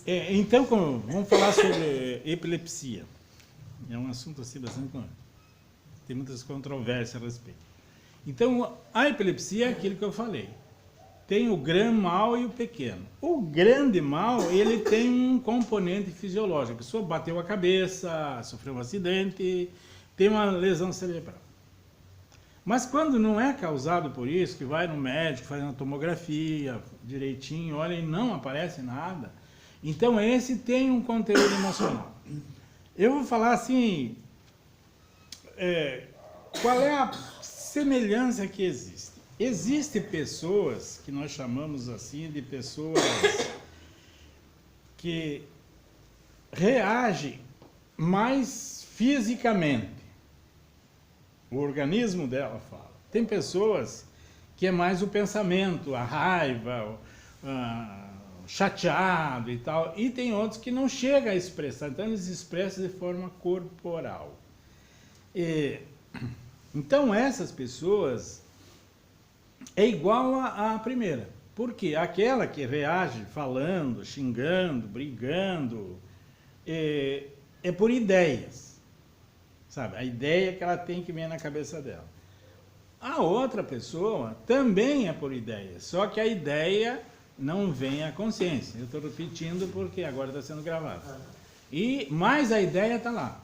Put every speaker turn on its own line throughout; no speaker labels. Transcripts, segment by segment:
Então, vamos falar sobre epilepsia. É um assunto assim bastante... Tem muitas controvérsias a respeito. Então, a epilepsia é aquilo que eu falei. Tem o grande mal e o pequeno. O grande mal, ele tem um componente fisiológico. A pessoa bateu a cabeça, sofreu um acidente, tem uma lesão cerebral. Mas quando não é causado por isso, que vai no médico, faz uma tomografia direitinho, olha e não aparece nada, então esse tem um conteúdo emocional. Eu vou falar assim, qual é a semelhança que existe? Existem pessoas que nós chamamos assim de pessoas que reagem mais fisicamente. O organismo dela fala. Tem pessoas que é mais o pensamento, a raiva, chateado e tal. E tem outros que não chegam a expressar. Então eles expressam de forma corporal. Então essas pessoas é igual à primeira. Por quê? Aquela que reage falando, xingando, brigando, é por ideias. Sabe? A ideia que ela tem que vir na cabeça dela. A outra pessoa também é por ideia, só que a ideia não vem à consciência. Eu estou repetindo porque agora está sendo gravado. Mas a ideia está lá.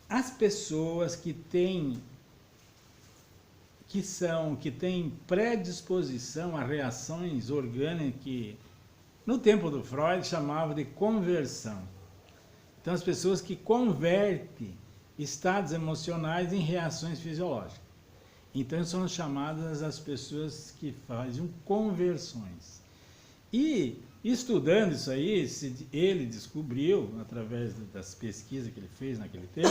As pessoas que têm predisposição a reações orgânicas que no tempo do Freud chamava de conversão. Então, as pessoas que convertem estados emocionais em reações fisiológicas. Então, são chamadas as pessoas que fazem conversões. E, estudando isso aí, ele descobriu, através das pesquisas que ele fez naquele tempo,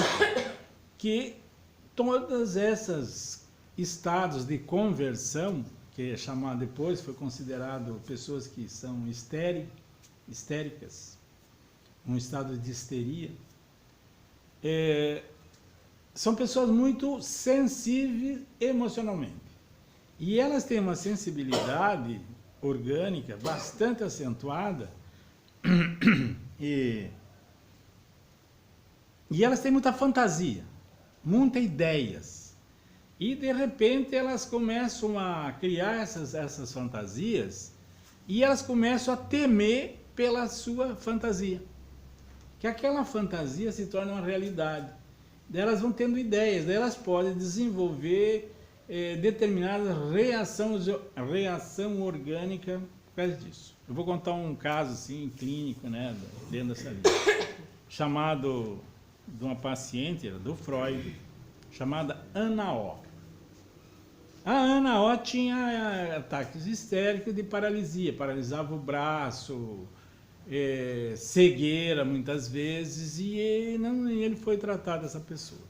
que todas essas estados de conversão, que é chamado depois, foi considerado pessoas que são histéricas, um estado de histeria, são pessoas muito sensíveis emocionalmente. E elas têm uma sensibilidade orgânica bastante acentuada e elas têm muita fantasia, muitas ideias. E, de repente, elas começam a criar essas fantasias e elas começam a temer pela sua fantasia. Que aquela fantasia se torna uma realidade. Daí elas vão tendo ideias, daí elas podem desenvolver determinada reação orgânica por causa disso. Eu vou contar um caso assim, clínico, né, dentro dessa linha, chamado de uma paciente do Freud, chamada Ana O. A Ana O tinha ataques histéricos de paralisia, paralisava o braço, cegueira muitas vezes, e ele foi tratado, essa pessoa.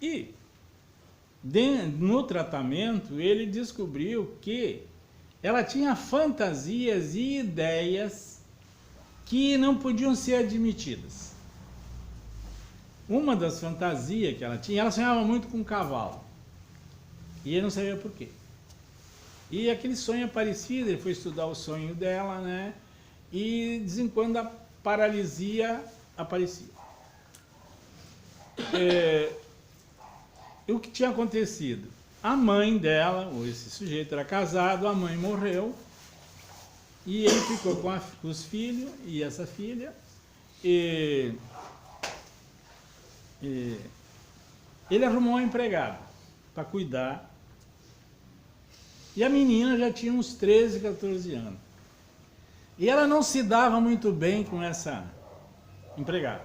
E no tratamento ele descobriu que ela tinha fantasias e ideias que não podiam ser admitidas. Uma das fantasias que ela tinha, ela sonhava muito com um cavalo, e ele não sabia por quê. E aquele sonho aparecia, ele foi estudar o sonho dela, né? E de vez em quando a paralisia aparecia. E o que tinha acontecido? A mãe dela, ou esse sujeito era casado, a mãe morreu, e ele ficou com os filhos e essa filha, ele arrumou uma empregada para cuidar. E a menina já tinha uns 13, 14 anos. E ela não se dava muito bem com essa empregada.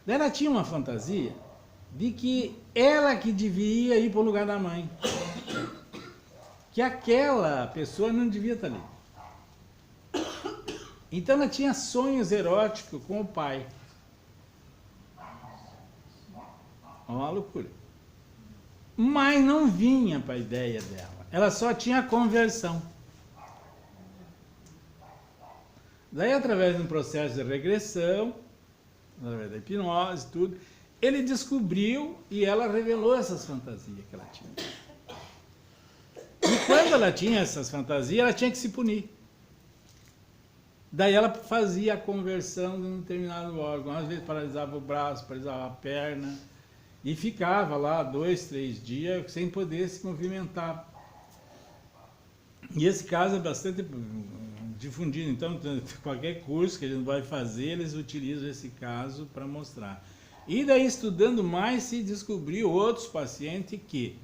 Daí ela tinha uma fantasia de que ela que devia ir para o lugar da mãe. Que aquela pessoa não devia estar ali. Então ela tinha sonhos eróticos com o pai. Uma loucura. Mas não vinha para a ideia dela. Ela só tinha conversão. Daí, através de um processo de regressão, através da hipnose, tudo, ele descobriu e ela revelou essas fantasias que ela tinha. E quando ela tinha essas fantasias, ela tinha que se punir. Daí ela fazia a conversão de um determinado órgão. Às vezes paralisava o braço, paralisava a perna. E ficava lá 2, 3 dias sem poder se movimentar. E esse caso é bastante difundido. Então, qualquer curso que a gente vai fazer, eles utilizam esse caso para mostrar. E daí, estudando mais, se descobriu outros pacientes que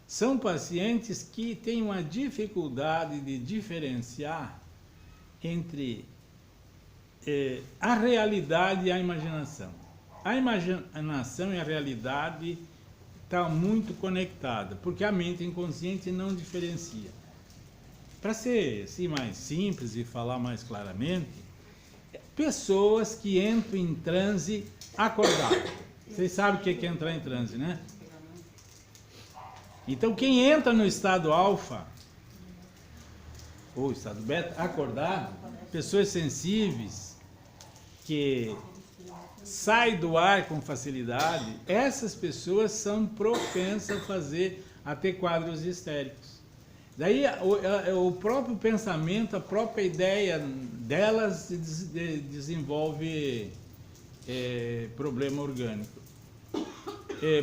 são pacientes que têm uma dificuldade de diferenciar entre a realidade e a imaginação. A imaginação e a realidade estão muito conectadas, porque a mente inconsciente não diferencia. Para ser assim, mais simples e falar mais claramente, pessoas que entram em transe acordado. Vocês sabem o que é entrar em transe, né? Então, quem entra no estado alfa, ou estado beta, acordado, pessoas sensíveis, que sai do ar com facilidade, essas pessoas são propensas a ter quadros histéricos. Daí o próprio pensamento, a própria ideia delas desenvolve problema orgânico.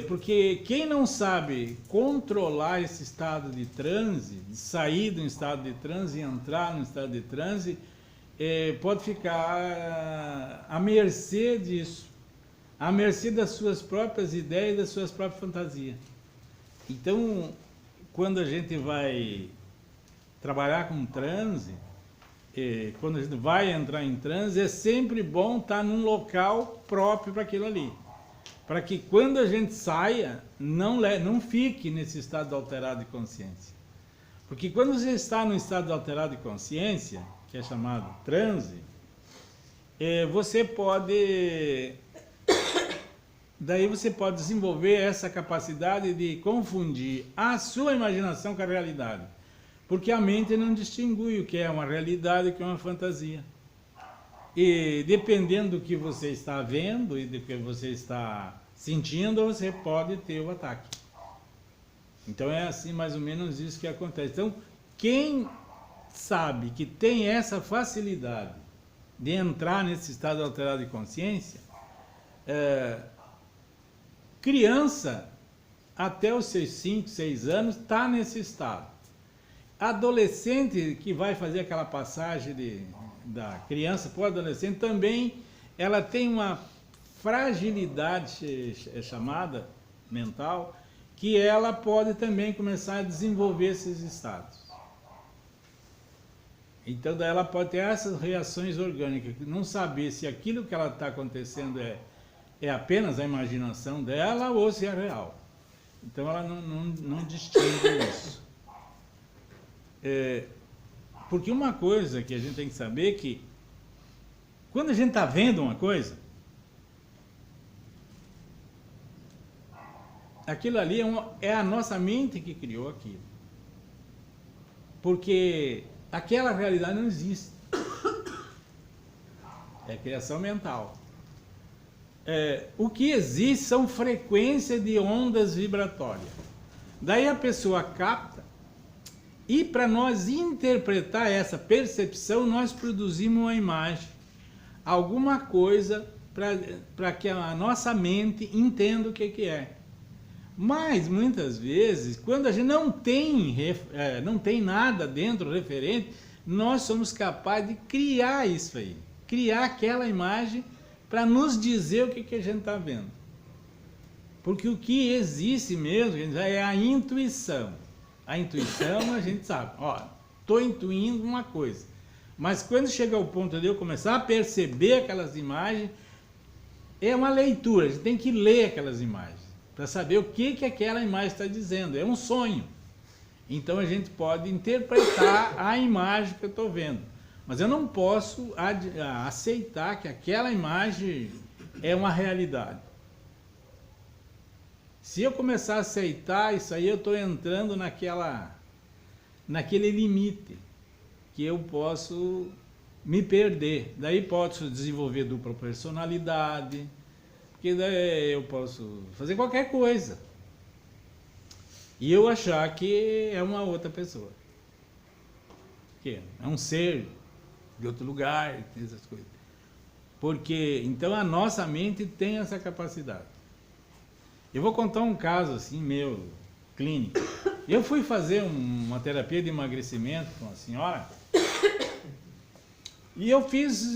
Porque quem não sabe controlar esse estado de transe, de sair de um estado de transe e entrar no estado de transe, pode ficar à mercê disso, à mercê das suas próprias ideias e das suas próprias fantasias. Então, quando a gente vai trabalhar com transe, quando a gente vai entrar em transe, é sempre bom estar num local próprio para aquilo ali. Para que quando a gente saia, não fique nesse estado alterado de consciência. Porque quando você está no estado alterado de consciência, que é chamado transe, você pode desenvolver essa capacidade de confundir a sua imaginação com a realidade. Porque a mente não distingue o que é uma realidade e o que é uma fantasia. E dependendo do que você está vendo e do que você está sentindo, você pode ter o ataque. Então é assim mais ou menos isso que acontece. Então, quem sabe que tem essa facilidade de entrar nesse estado alterado de consciência, criança até os seus 5, 6 anos está nesse estado. Adolescente que vai fazer aquela passagem da criança para o adolescente também, ela tem uma fragilidade chamada mental, que ela pode também começar a desenvolver esses estados. Então, daí ela pode ter essas reações orgânicas, não saber se aquilo que ela está acontecendo é apenas a imaginação dela ou se é real. Então, ela não distingue isso. Porque uma coisa que a gente tem que saber é que, quando a gente está vendo uma coisa, aquilo ali é a nossa mente que criou aquilo. Porque aquela realidade não existe. É criação mental. O que existe são frequências de ondas vibratórias. Daí a pessoa capta, e para nós interpretar essa percepção, nós produzimos uma imagem, alguma coisa para que a nossa mente entenda o que é. Mas, muitas vezes, quando a gente não tem nada dentro referente, nós somos capazes de criar isso aí. Criar aquela imagem para nos dizer o que a gente está vendo. Porque o que existe mesmo é a intuição. A intuição a gente sabe, estou intuindo uma coisa. Mas quando chega ao ponto de eu começar a perceber aquelas imagens, é uma leitura, a gente tem que ler aquelas imagens, para saber o que aquela imagem está dizendo. É um sonho. Então a gente pode interpretar a imagem que eu estou vendo. Mas eu não posso aceitar que aquela imagem é uma realidade. Se eu começar a aceitar isso aí, eu estou entrando naquele limite que eu posso me perder. Daí posso desenvolver dupla personalidade, porque daí eu posso fazer qualquer coisa e eu achar que é uma outra pessoa, que é um ser de outro lugar, essas coisas. Porque, então, a nossa mente tem essa capacidade. Eu vou contar um caso, assim, meu, clínico. Eu fui fazer uma terapia de emagrecimento com a senhora, e eu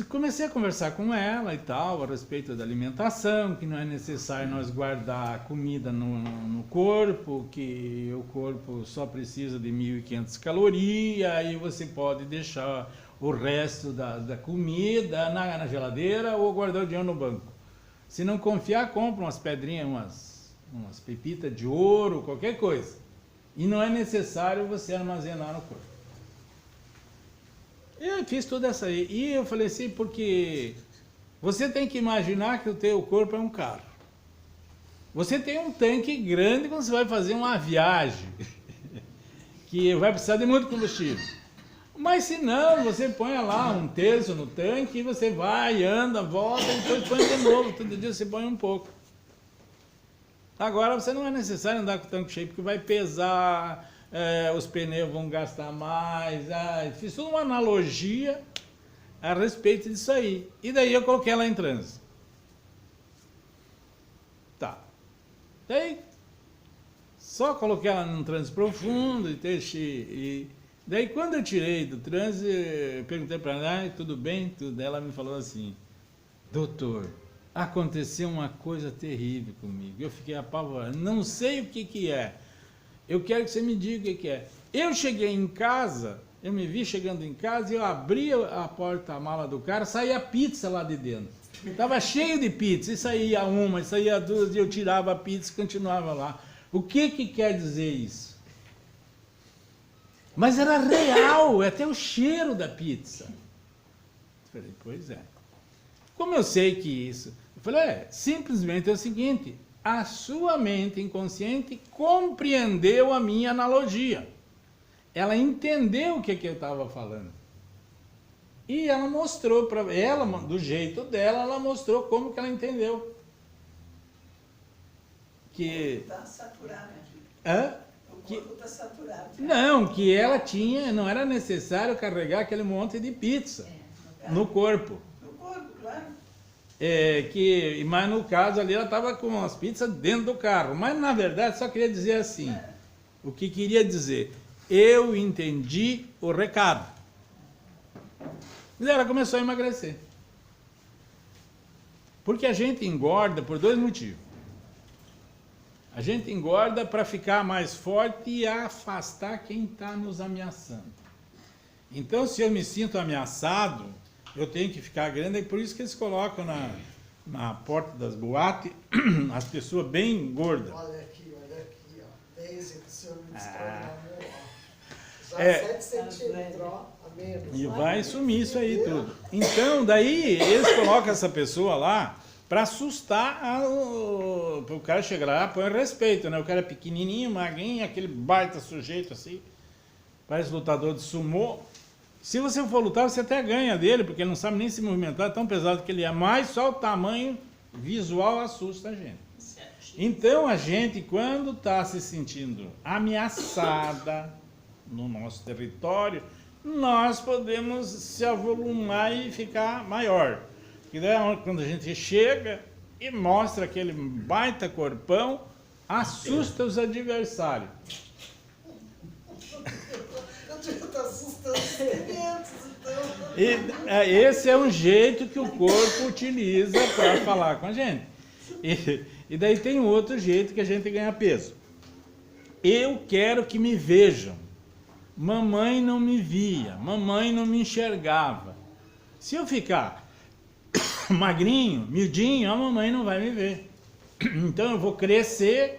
comecei a conversar com ela e tal, a respeito da alimentação, que não é necessário nós guardar comida no corpo, que o corpo só precisa de 1.500 calorias, e você pode deixar o resto da comida na geladeira ou guardar o dinheiro no banco. Se não confiar, compra umas pedrinhas, umas pepitas de ouro, qualquer coisa. E não é necessário você armazenar no corpo. Eu fiz tudo isso aí. E eu falei assim, porque você tem que imaginar que o teu corpo é um carro. Você tem um tanque grande quando você vai fazer uma viagem, que vai precisar de muito combustível. Mas se não, você põe lá 1/3 no tanque e você vai, anda, volta e depois põe de novo. Todo dia você põe um pouco. Agora você não é necessário andar com o tanque cheio, porque vai pesar, os pneus vão gastar mais. Fiz toda uma analogia a respeito disso aí. E daí eu coloquei ela em transe. Tá. Daí, só coloquei ela num transe profundo e deixei. Daí quando eu tirei do transe, eu perguntei para ela, tudo bem? Tudo. Ela me falou assim, doutor, aconteceu uma coisa terrível comigo. Eu fiquei apavorado, não sei o que é. Eu quero que você me diga o que é. Eu cheguei em casa, eu me vi chegando em casa e eu abri a porta-mala do cara, saía pizza lá de dentro. Estava cheio de pizza, e saía uma, e saía duas, e eu tirava a pizza e continuava lá. O que quer dizer isso? Mas era real, até o cheiro da pizza. Eu falei, pois é. Como eu sei que isso... Eu falei, simplesmente é o seguinte, a sua mente inconsciente compreendeu a minha analogia. Ela entendeu o que eu estava falando. E ela mostrou para ela, do jeito dela, ela mostrou como que ela entendeu. Que... Está saturado. Hã? O corpo está saturado. Não, que ela tinha, não era necessário carregar aquele monte de pizza no corpo. No corpo, claro. Mas no caso ali ela estava com as pizzas dentro do carro. Mas na verdade só queria dizer assim, o que queria dizer, eu entendi o recado. E ela começou a emagrecer. Porque a gente engorda por 2 motivos. A gente engorda para ficar mais forte e afastar quem está nos ameaçando. Então, se eu me sinto ameaçado, eu tenho que ficar grande, é por isso que eles colocam na porta das boates as pessoas bem gordas.
Olha aqui, ó. Desde que o senhor me destrói, já 7 centímetros, ó, a menos.
E vai sumir isso aí tudo. Então, daí, eles colocam essa pessoa lá para assustar o cara chegar lá, põe respeito, né? O cara é pequenininho, magrinho, aquele baita sujeito assim, parece lutador de sumô. Se você for lutar, você até ganha dele, porque ele não sabe nem se movimentar, é tão pesado que ele é, mas só o tamanho visual assusta a gente. Então a gente, quando está se sentindo ameaçada no nosso território, nós podemos se avolumar e ficar maior. Que daí, quando a gente chega e mostra aquele baita corpão, assusta os adversários.
Está assustando os clientes, então.
Esse é um jeito que o corpo utiliza para falar com a gente. E daí tem outro jeito que a gente ganha peso. Eu quero que me vejam. Mamãe não me via, mamãe não me enxergava. Se eu ficar magrinho, miudinho, a mamãe não vai me ver. Então eu vou crescer,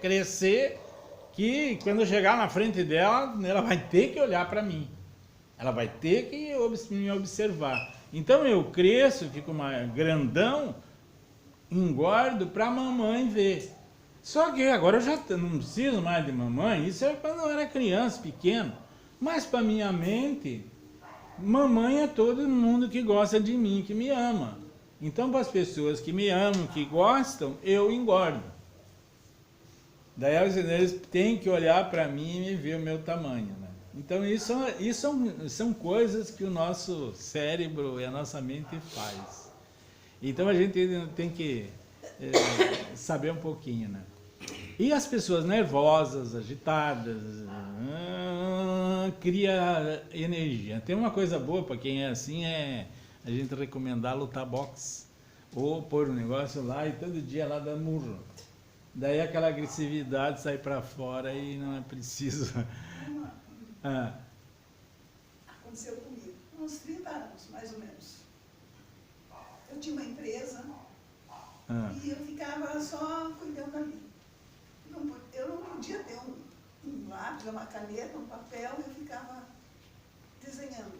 que quando eu chegar na frente dela, ela vai ter que olhar para mim. Ela vai ter que me observar. Então eu cresço, fico mais grandão, engordo para a mamãe ver. Só que agora eu já não preciso mais de mamãe, isso é quando eu era criança, pequeno. Mas para minha mente, mamãe é todo mundo que gosta de mim, que me ama. Então, para as pessoas que me amam, que gostam, eu engordo. Daí eles têm que olhar para mim e ver o meu tamanho, né? Então, isso são coisas que o nosso cérebro e a nossa mente faz. Então, a gente tem que saber um pouquinho, né? E as pessoas nervosas, agitadas, cria energia. Tem uma coisa boa para quem é assim, é a gente recomendar lutar boxe. Ou pôr um negócio lá e todo dia lá dar murro. Daí aquela agressividade sai para fora e não é preciso.
Aconteceu comigo, uns 30 anos, mais ou menos. Eu tinha uma empresa e eu ficava só cuidando ali. Eu não podia ter um lápis, uma caneta, um papel, eu ficava desenhando.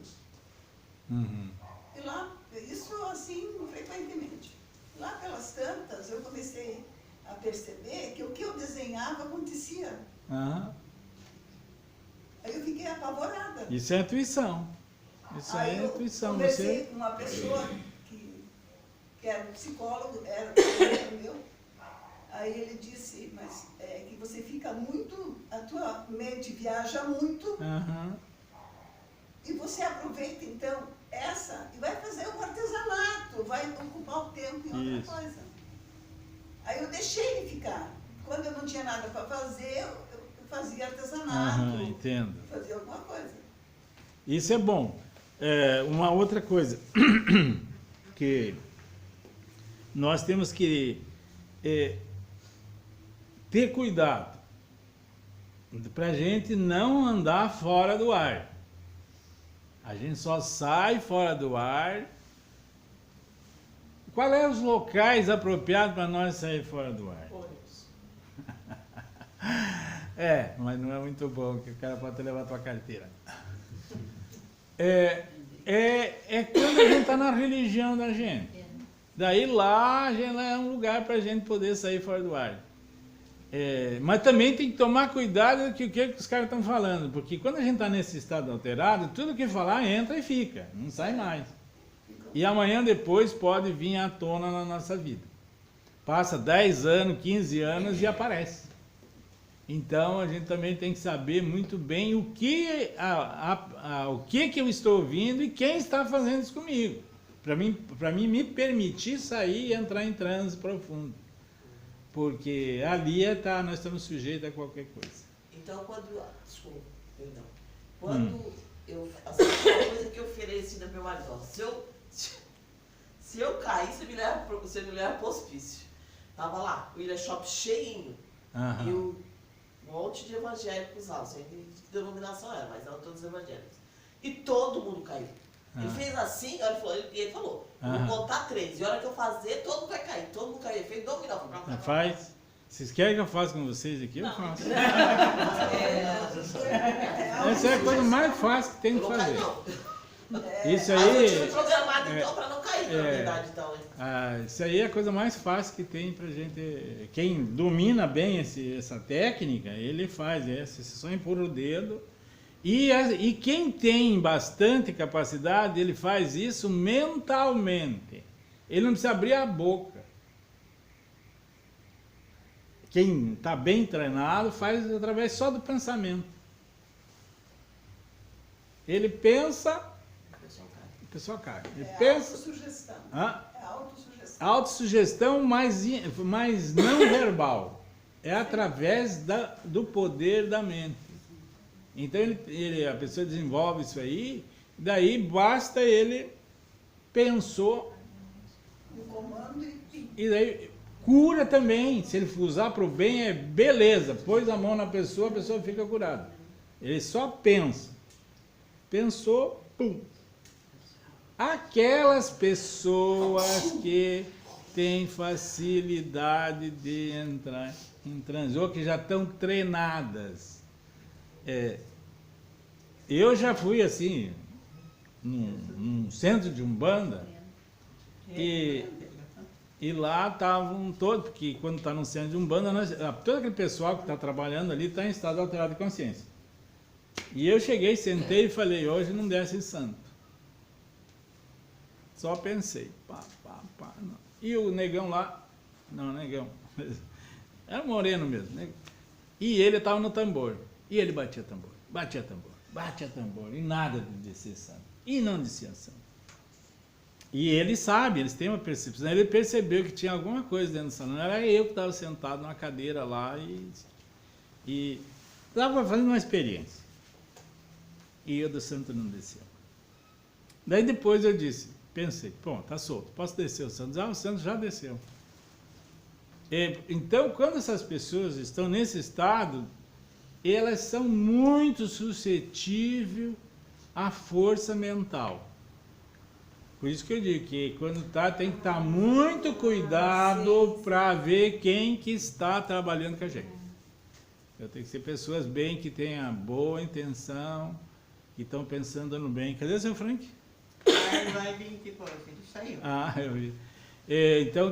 Uhum.
E lá, isso assim, frequentemente. Lá pelas tantas, eu comecei a perceber que o que eu desenhava acontecia.
Uhum.
Aí eu fiquei apavorada.
Isso é intuição. Isso
Aí
é intuição.
Eu conversei
Você...
com uma pessoa que era um psicólogo, era um meu. Aí ele disse, mas que você fica muito, a tua mente viaja muito,
Uhum.
e você aproveita então essa e vai fazer um artesanato, vai ocupar o tempo em outra coisa. Aí eu deixei ele ficar. Quando eu não tinha nada para fazer, eu fazia artesanato,
entendo.
fazia alguma coisa.
Isso é bom. Uma outra coisa que nós temos que ter cuidado para a gente não andar fora do ar. A gente só sai fora do ar. Qual é os locais apropriados para nós sair fora do ar? Mas não é muito bom, que o cara pode levar a tua carteira. Quando a gente está na religião da gente. Daí lá é um lugar para a gente poder sair fora do ar. Mas também tem que tomar cuidado com o que os caras estão falando, porque quando a gente está nesse estado alterado, tudo que falar entra e fica, não sai mais. E amanhã depois pode vir à tona na nossa vida. Passa 10 anos, 15 anos e aparece. Então a gente também tem que saber muito bem o que eu estou ouvindo e quem está fazendo isso comigo. Para mim me permitir sair e entrar em transe profundo. Porque ali nós estamos sujeitos a qualquer coisa.
Então, quando eu assim, uma coisa que eu ofereci no meu marido, ó, se eu cair, você me leva pro hospício. Tava lá, o Ilha Shop cheinho. E um monte de evangélicos lá, não sei de que denominação era, mas eram todos evangélicos. E todo mundo caiu. Ele fez assim, ele falou, vou contar 3, e a hora que eu fazer, todo mundo vai cair, todo mundo caiu. Ele fez dominó.
Faz. Vocês querem que eu faça com vocês aqui? Eu faço. Essa é a coisa mais fácil que tem que fazer. Isso aí.
Eu tive programado então para não cair, na verdade, então.
Isso aí é a coisa mais fácil que tem pra gente. Quem domina bem essa técnica, ele faz. Você só empurra o dedo. E quem tem bastante capacidade, ele faz isso mentalmente. Ele não precisa abrir a boca. Quem está bem treinado faz através só do pensamento. Ele pensa, o pessoal cai. Ele pensa.
Autossugestão. É autossugestão.
Autossugestão, mas não verbal. É através do poder da mente. Então a pessoa desenvolve isso aí, daí basta ele pensou.
Um comando
E daí cura também. Se ele usar para o bem, beleza. Pôs a mão na pessoa, a pessoa fica curada. Ele só pensa. Pensou, pum. Aquelas pessoas que têm facilidade de entrar em transe, ou que já estão treinadas. Eu já fui assim, num centro de Umbanda, e lá estavam todos, porque quando está no centro de Umbanda, todo aquele pessoal que está trabalhando ali está em estado alterado de consciência. E eu cheguei, sentei e falei, hoje não desce santo. Só pensei, não. E o negão lá, não, negão, era moreno mesmo, né? E ele estava no tambor, e ele batia tambor, bate a tambor, e nada de descer santo. E não descia santo. E ele sabe, eles têm uma percepção. Ele percebeu que tinha alguma coisa dentro do salão. Era eu que estava sentado numa cadeira lá e estava fazendo uma experiência. E eu do santo não desceu. Daí depois eu pensei, bom, tá solto, posso descer o santo? O santo já desceu. Então, quando essas pessoas estão nesse estado, elas são muito suscetíveis à força mental. Por isso que eu digo que quando tem que estar muito cuidado para ver quem que está trabalhando com a gente. Eu tenho que ser pessoas bem, que tenham boa intenção, que estão pensando no bem. Cadê o seu Frank?
Ele vai vir aqui fora, ele saiu.
Eu vi. Então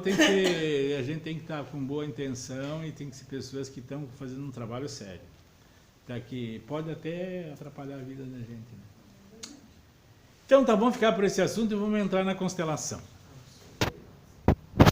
a gente tem que estar com boa intenção e tem que ser pessoas que estão fazendo um trabalho sério. Que pode até atrapalhar a vida da gente. Né? Então tá bom ficar por esse assunto e vamos entrar na constelação.